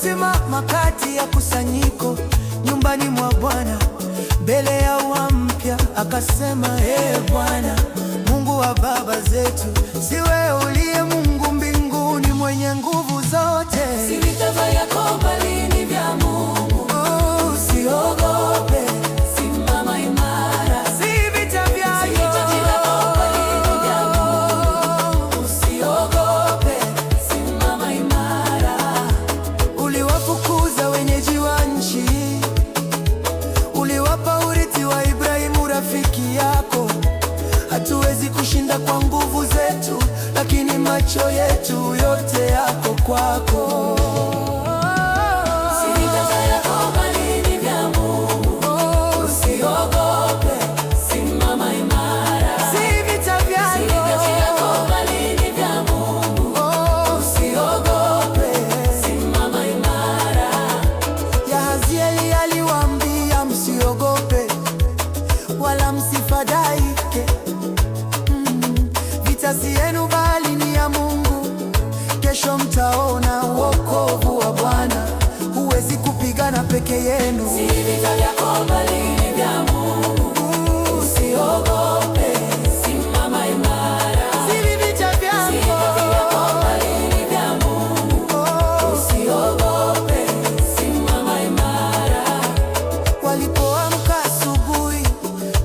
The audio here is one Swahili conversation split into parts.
Alisimama kati ya kusanyiko nyumbani mwa Bwana, mbele ya ua mpya, akasema, Ee Bwana, Mungu wa baba zetu, si wewe uliye Mungu mbinguni, mwenye nguvu zote? Si vita vyako bali ni vya Mungu. Usiogope, simama imara. si vita vyako bali ni vya Mungu. Usiogope, simama imara. Uliwafukuza wenyeji wa nchi, uliwapa urithi wa Ibrahimu rafiki yako. Hatuwezi kushinda kwa nguvu zetu, lakini macho yetu yote yako kwako. Si vita vyako bali ni vya Mungu. Usiogope, simama imara. Si vita vyako bali ni vya Mungu. Usiogope, simama imara. Yahazieli aliwaambia, msiogope wala msifadhaike. Vita si yenu bali ni ya Mungu. Kesho mtaona wokovu wa Bwana. Huwezi kupigana peke yenu. Si vita vyako bali ni vya Mungu. Usiogope, simama imara. Si vita vyako bali ni vya Mungu. Usiogope, simama imara. Walipoamka asubuhi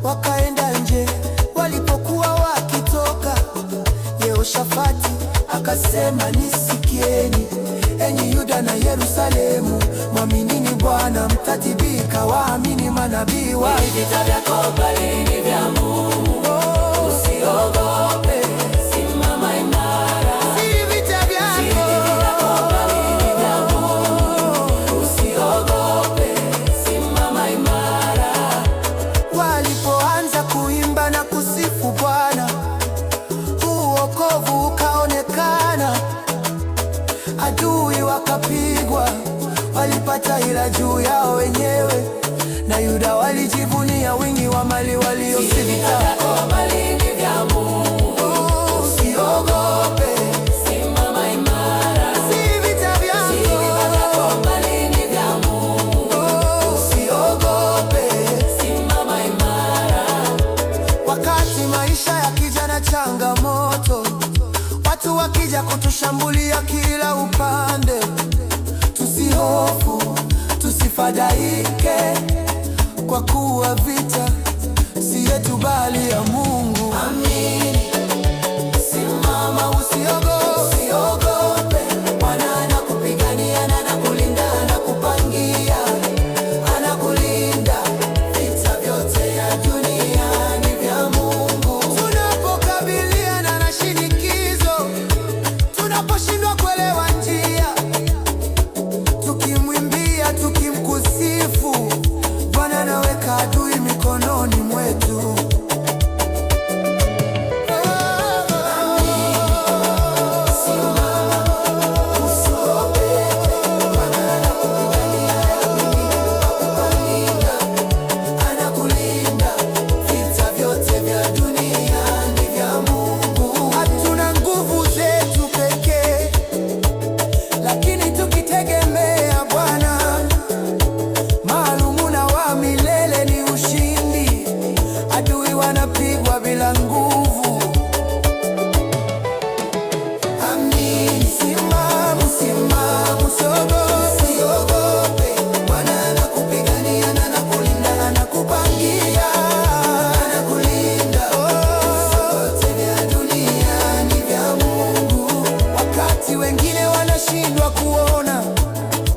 wakaenda nje, walipokuwa wakitoka, Yehoshafati akasema, nisikieni enyi Yuda na Yerusalemu, mwaminini Bwana, mtatibika, waamini manabii wake. Vita vyako bali ni vya Mungu. Usiogope, simama imara. Si vita vyako bali ni vya Mungu. Usiogope, simama imara. Walipoanza kuimba na kusifu Bwana, wokovu ukaonekana. Adui wakapigwa, walipata ila juu yao wenyewe, na Yuda walijivunia wingi wa mali waliosivita. Bali ni vya Mungu. Usiogope, simama imara. si vita vyako bali ni vya Mungu. Usiogope, simama imara. wakati maisha yakija na changamoto, watu wakija kutushambulia kila upande, tusihofu, tusifadhaike, kwa kuwa vita si yetu bali ya Mungu. Amini, simama, Usiogope, Bwana anakupigania na anakulinda, anakupangia, anakulinda. Vita vyote ya dunia ni vya Mungu. Tunapokabiliana na shinikizo, tunaposhindwa kuelewa njia, tukimwimbia, tukimkusifu, Bwana anaweka adui mikononi mwetu. Wanapigwa bila nguvu. Amini, simama, usiogope. Bwana anakupigania na anakulinda, anakupangia, anakulinda. Vyote vya dunia ni vya Mungu. Wakati wengine wanashindwa kuona,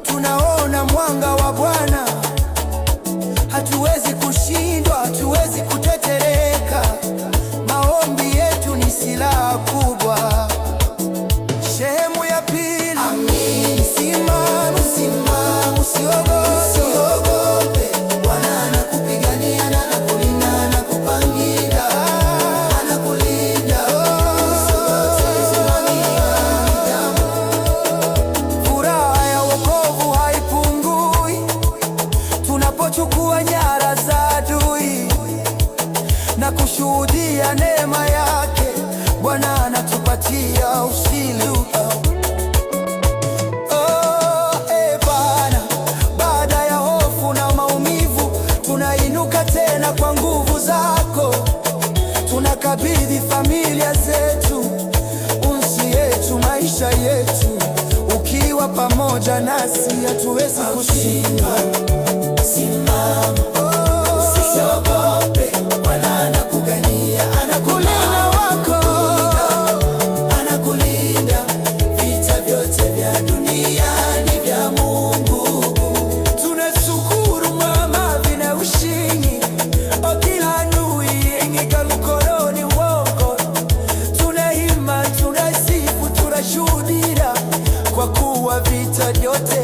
tunaona mwanga wa Bwana. Hatuwezi kushindwa, hatuwezi kutetereka. Maombi yetu ni silaha kubwa. Sehemu ya pili. Amini, simama, usiogope. Bwana anakupigania na anakulinda, anakupangia, anakulinda. Furaha yuko pamoja nasi, hatuwezi kushindwa. Simama, usiogope, Bwana anakupigania, anakulinda wako, anakulinda. Vita vyote vya dunia ni vya Mungu. Tunashukuru mama vina ushindi, kila adui ingika mkononi wako. Tunahima, tunasifu, tunashuhudia, kwa kuwa vita vyote